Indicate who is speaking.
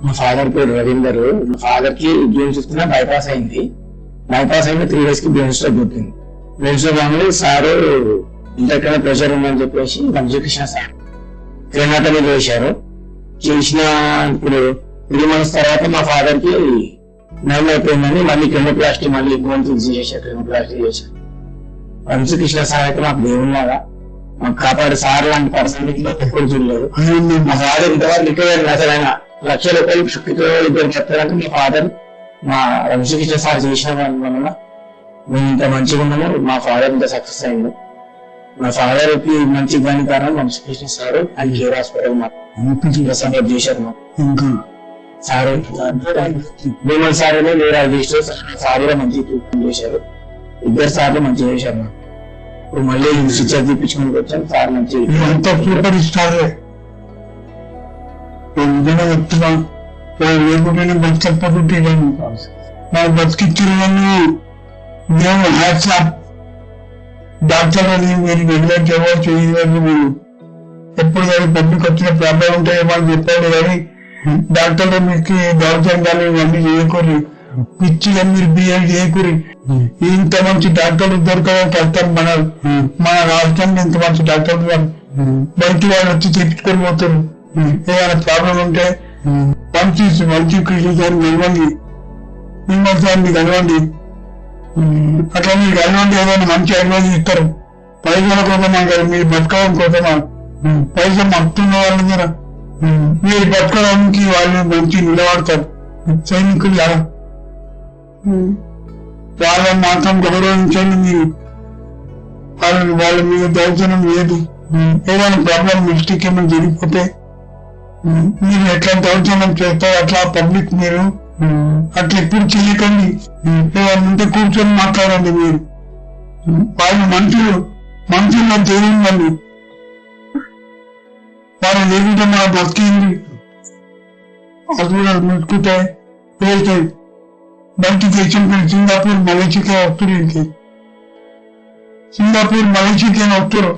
Speaker 1: మా ఫాదర్ పేరు రవీందర్. మా ఫాదర్ కి గేమ్స్ ఇస్తున్నా బైపాస్ అయింది. బైపాస్ అయిన 3 days కి బ్రెయిన్ స్ట్రోక్ పుట్టింది. బ్రెయిన్ స్ట్రోక్ రాగానే సారు ఇంతకన్నా ప్రెషర్ ఉందని చెప్పేసి వంశీకృష్ణ సార్ క్రెమాటమీ చేశారు. చేసిన ఇప్పుడు 3 months తర్వాత మా ఫాదర్ కి నయం అయిపోయిందని మళ్ళీ క్రెమోప్లాస్టీ మళ్ళీ బోన్ ఫిక్స్ చేశారు. క్రెమోప్లాస్టీ చేశారు. వంశీకృష్ణ సార్ అయితే మాకు దేవుళ్ళగా మాకు కాపాడు సార్ లాంటి పర్సన్ ఎప్పుడు చూడలేదు. మా ఫాదర్ ఇంతవరకు రికవరీ అసలు ఆయన 1,00,000 రూపాయలు ఇద్దరు చెప్తారంటే మా ఫాదర్ మా వంశీకృష్ణ సార్ చేసిన వల్ల మేము ఇంత మంచిగా ఉన్నాము. మా ఫాదర్ ఇంత సక్సెస్ అయింది. మా ఫాదర్ కి మంచి కానీ కారణం Vamsikrishna sir and care hospital మాకు సపోర్ట్ చేశారు. మాకు సార్ భీమల్ సార్ వేరే సార్ కూడా మంచి ట్రీట్మెంట్ చేశారు. 2 సార్లు మంచిగా చేశారు. మాకు ఇప్పుడు మళ్ళీ స్టిచర్ తీపించుకుని వచ్చాను. సార్ మంచి
Speaker 2: సూపర్ స్టార్ చెప్తున్నా లేకుంటే బతికపోతుంటే నాకు బతికిచ్చిన వాళ్ళు మేము హ్యాట్సాప్ డాక్టర్ అని మీరు రెగ్యులర్ చేయవచ్చు. మీరు ఎప్పుడు కానీ పబ్లిక్ వచ్చిన ప్రాబ్లం ఉంటాయేమో అని చెప్పాడు. కానీ డాక్టర్లు మీకు దౌర్జన్యాలు ఇవన్నీ చేయకూరి, పిచ్చిగా మీరు బిహేవ్ చేయకూరి. ఇంత మంచి డాక్టర్లు దొరకడం కష్టం. మన రాష్ట్రంలో ఇంత మంచి డాక్టర్లు బయట వాళ్ళు వచ్చి తెప్పించుకొని పోతారు. ఏదైనా ప్రాబ్లం ఉంటే మంచి కృష్ణ సార్ కలవండి, మిమ్మల్ని సార్ని కలవండి. అట్లా మీరు కలవండి, ఏదైనా మంచి అడ్వైజ్ ఇస్తారు. పైసల కోసమా కదా, మీరు బతకడం కోసమా? పైసలు మత్తున్న వాళ్ళ దగ్గర మీరు బతకడానికి వాళ్ళు మంచి నిలబడతారు. సైనికులు ఎలా వాళ్ళని మాత్రం గౌరవించండి. మీరు వాళ్ళ మీద దౌర్జన్యం లేదు. ఏదైనా ప్రాబ్లం మిస్టేక్ ఏమైనా జరిగిపోతే మీరు ఎట్లా దౌర్జన్యం చేస్తారు అట్లా పబ్లిక్ మీరు అట్లా ఎప్పుడు చేయకండి. ఏదంటే కూర్చొని మాట్లాడండి. మీరు వాళ్ళు మనుషుల్లో తెలియండి. వాళ్ళు లేకుంటే మన బతికింది అది కూడా మెట్టుకుంటాయి, వెళ్తాయి. బయటికి దేశంకి సింగపూర్ మలేషియా వస్తారు. సింగపూర్ మలేషియా వస్తారు.